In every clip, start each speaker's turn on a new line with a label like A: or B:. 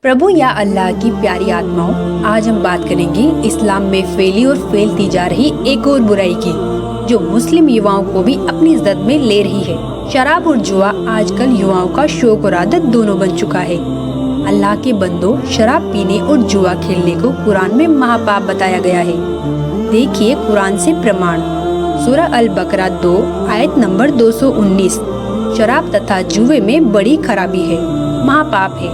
A: प्रभु या अल्लाह की प्यारी आत्माओं, आज हम बात करेंगे इस्लाम में फैली और फैलती जा रही एक और बुराई की, जो मुस्लिम युवाओं को भी अपनी इज्जत में ले रही है। शराब और जुआ आजकल युवाओं का शौक और आदत दोनों बन चुका है। अल्लाह के बंदों, शराब पीने और जुआ खेलने को कुरान में महापाप बताया गया है। देखिए कुरान से प्रमाण। सूरह अल बकरा 2 आयत नंबर 219। शराब तथा जुए में बड़ी खराबी है, महापाप है।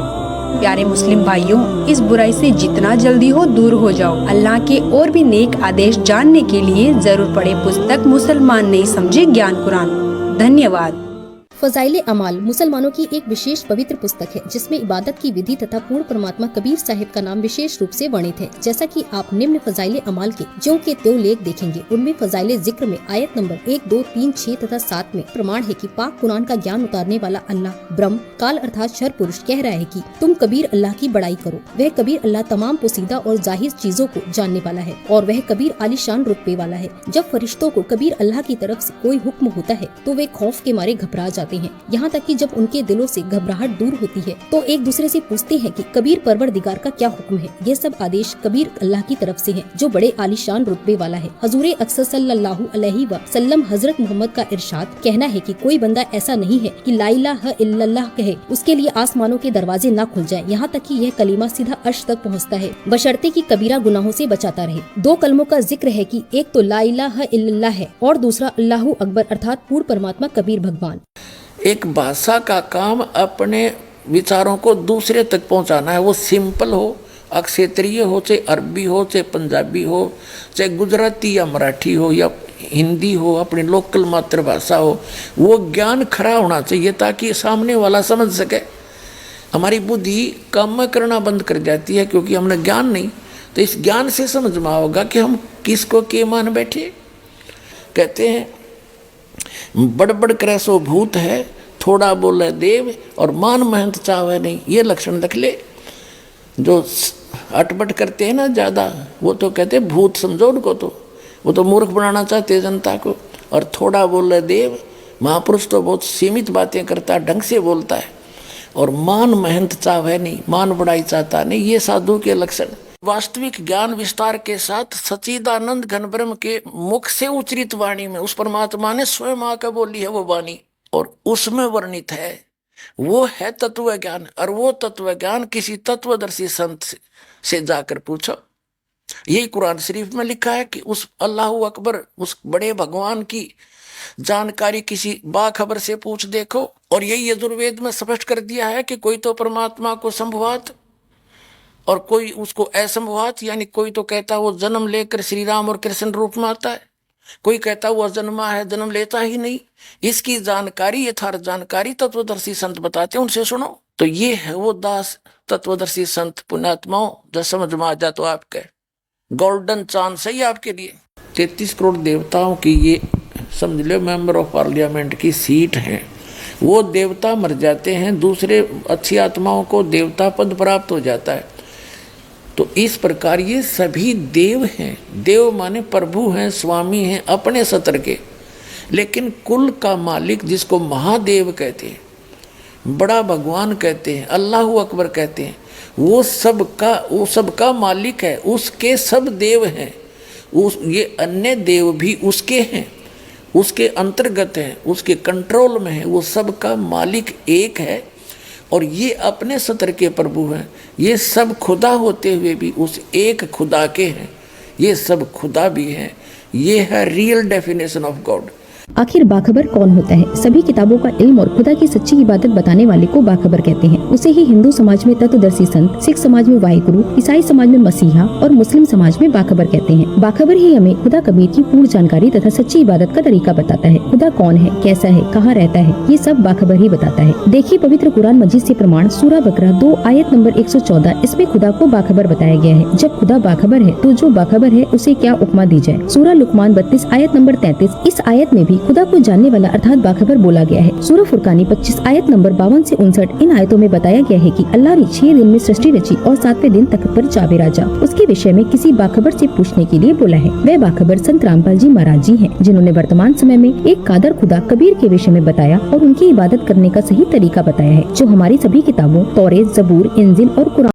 A: प्यारे मुस्लिम भाइयों, इस बुराई से जितना जल्दी हो दूर हो जाओ। अल्लाह के और भी नेक आदेश जानने के लिए जरूर पढ़े पुस्तक मुसलमान नहीं समझे ज्ञान कुरान। धन्यवाद।
B: फजाइले अमाल मुसलमानों की एक विशेष पवित्र पुस्तक है, जिसमें इबादत की विधि तथा पूर्ण परमात्मा कबीर साहिब का नाम विशेष रूप से वर्णित है। जैसा कि आप निम्न फजाइले अमाल के ज्यों के त्यों लेख देखेंगे। उनमें फजाइले जिक्र में आयत नंबर 1, 2, 3, 6 तथा 7 में प्रमाण है कि पाक कुरान का ज्ञान उतारने वाला अल्लाह ब्रह्म काल अर्थात शर पुरुष कह रहा है कि तुम कबीर अल्लाह की बड़ाई करो। वह कबीर अल्लाह तमाम पोसीदा और जाहिर चीजों को जानने वाला है और वह कबीर आलीशान रुतबे वाला है। जब फरिश्तों को कबीर अल्लाह की तरफ से कोई हुक्म होता है तो वे खौफ के मारे घबरा जाते हैं। यहाँ तक कि जब उनके दिलों से घबराहट दूर होती है तो एक दूसरे से पूछते हैं कि कबीर परवरदिगार का क्या हुक्म है। ये सब आदेश कबीर अल्लाह की तरफ से हैं, जो बड़े आलीशान रुतबे वाला है। हजूरे अक्सर सल्लल्लाहु अलैहि वसल्लम हजरत मोहम्मद का इरशाद कहना है कि कोई बंदा ऐसा नहीं है कि ला इलाहा इल्लल्लाह कहे उसके लिए आसमानों के दरवाजे न खुल जाए, यहाँ तक कि यह कलीमा सीधा अर्श तक पहुँचता है, बशर्ते कि कबीरा गुनाहों से बचाता रहे। 2 कलमों का जिक्र है कि एक तो ला इलाहा इल्लल्लाह है और दूसरा अल्लाहु अकबर अर्थात पूर्ण परमात्मा कबीर भगवान।
C: एक भाषा का काम अपने विचारों को दूसरे तक पहुंचाना है। वो सिंपल हो, क्षेत्रीय हो, चाहे अरबी हो, चाहे पंजाबी हो, चाहे गुजराती या मराठी हो या हिंदी हो, अपनी लोकल मातृभाषा हो, वो ज्ञान खरा होना चाहिए ताकि सामने वाला समझ सके। हमारी बुद्धि काम करना बंद कर जाती है क्योंकि हमने ज्ञान नहीं। तो इस ज्ञान से समझ में आओगा कि हम किसको के मान बैठे। कहते हैं बड़बड़ करे सो भूत है, थोड़ा बोले देव और मान महंत चावे नहीं। ये लक्षण रख ले। जो अटपट करते हैं ना ज़्यादा, वो तो कहते हैं भूत समझो उनको, तो वो तो मूर्ख बनाना चाहते हैं जनता को। और थोड़ा बोले देव, महापुरुष तो बहुत सीमित बातें करता है, ढंग से बोलता है। और मान महंत चावे नहीं, मान बढ़ाई चाहता नहीं, ये साधु के लक्षण। वास्तविक ज्ञान विस्तार के साथ सच्चिदानंद घन ब्रह्म के मुख से उच्चरित वाणी में उस परमात्मा ने स्वयं आकर बोली है वो वाणी, और उसमें वर्णित है वो है तत्व ज्ञान। और वो तत्व ज्ञान किसी तत्वदर्शी संत से जाकर पूछो। यही कुरान शरीफ में लिखा है कि उस अल्लाह अकबर, उस बड़े भगवान की जानकारी किसी बाखबर से पूछ देखो। और यही यजुर्वेद में स्पष्ट कर दिया है कि कोई तो परमात्मा को संभवात और कोई उसको असंभवात, यानी कोई तो कहता है वो जन्म लेकर श्री राम और कृष्ण रूप में आता है, कोई कहता वो जन्मा है, जन्म लेता ही नहीं। इसकी जानकारी, यथार्थ जानकारी तत्वदर्शी संत बताते हैं, उनसे सुनो। तो ये है वो दास तत्वदर्शी संत पुण्यात्माओं, जो समझ में आ जा तो आपके गोल्डन चांस है आपके लिए। 33 करोड़ देवताओं की ये समझ लो मेंबर ऑफ पार्लियामेंट की सीट है। वो देवता मर जाते हैं, दूसरे अच्छी आत्माओं को देवता पद प्राप्त हो जाता है। तो इस प्रकार ये सभी देव हैं। देव माने प्रभु हैं, स्वामी हैं अपने सत्र के। लेकिन कुल का मालिक जिसको महादेव कहते हैं, बड़ा भगवान कहते हैं, अल्लाह अकबर कहते हैं, वो सबका मालिक है। उसके सब देव हैं। ये अन्य देव भी उसके हैं, उसके अंतर्गत हैं, उसके कंट्रोल में है। वो सबका मालिक एक है और ये अपने सत्र के प्रभु हैं। ये सब खुदा होते हुए भी उस एक खुदा के हैं। ये सब खुदा भी हैं। ये है रियल डेफिनेशन ऑफ गॉड।
B: आखिर बाखबर कौन होता है? सभी किताबों का इल्म और खुदा की सच्ची इबादत बताने वाले को बाखबर कहते हैं। उसे ही हिंदू समाज में तत्वदर्शी संत, सिख समाज में वाहिगुरु, ईसाई समाज में मसीहा और मुस्लिम समाज में बाखबर कहते हैं। बाखबर ही हमें खुदा कबीर की पूर्ण जानकारी तथा सच्ची इबादत का तरीका बताता है। खुदा कौन है, कैसा है, कहाँ रहता है, ये सब बाखबर ही बताता है। देखिए पवित्र कुरान मजीद से प्रमाण सूरह बकरा 2 आयत नंबर 114। इसमें खुदा को बाखबर बताया गया है। जब खुदा बाखबर है तो जो बाखबर है उसे क्या उपमा दी जाए। सूरह लुकमान 32 आयत नंबर 33। इस आयत में भी खुदा को जानने वाला अर्थात बाखबर बोला गया है। सूरह फुरकानी 25 आयत नंबर 52 से 59। इन आयतों में बताया गया है कि अल्लाह ने 6 दिन में सृष्टि रची और 7वें दिन तख्त पर जाबे राजा। उसके विषय में किसी बाखबर से पूछने के लिए बोला है। वह बाखबर संत रामपाल जी महाराज जी हैं, जिन्होंने वर्तमान समय में एक कादर खुदा कबीर के विषय में बताया और उनकी इबादत करने का सही तरीका बताया है, जो हमारी सभी किताबों तौरेत, जबूर, इंजिल और कुरान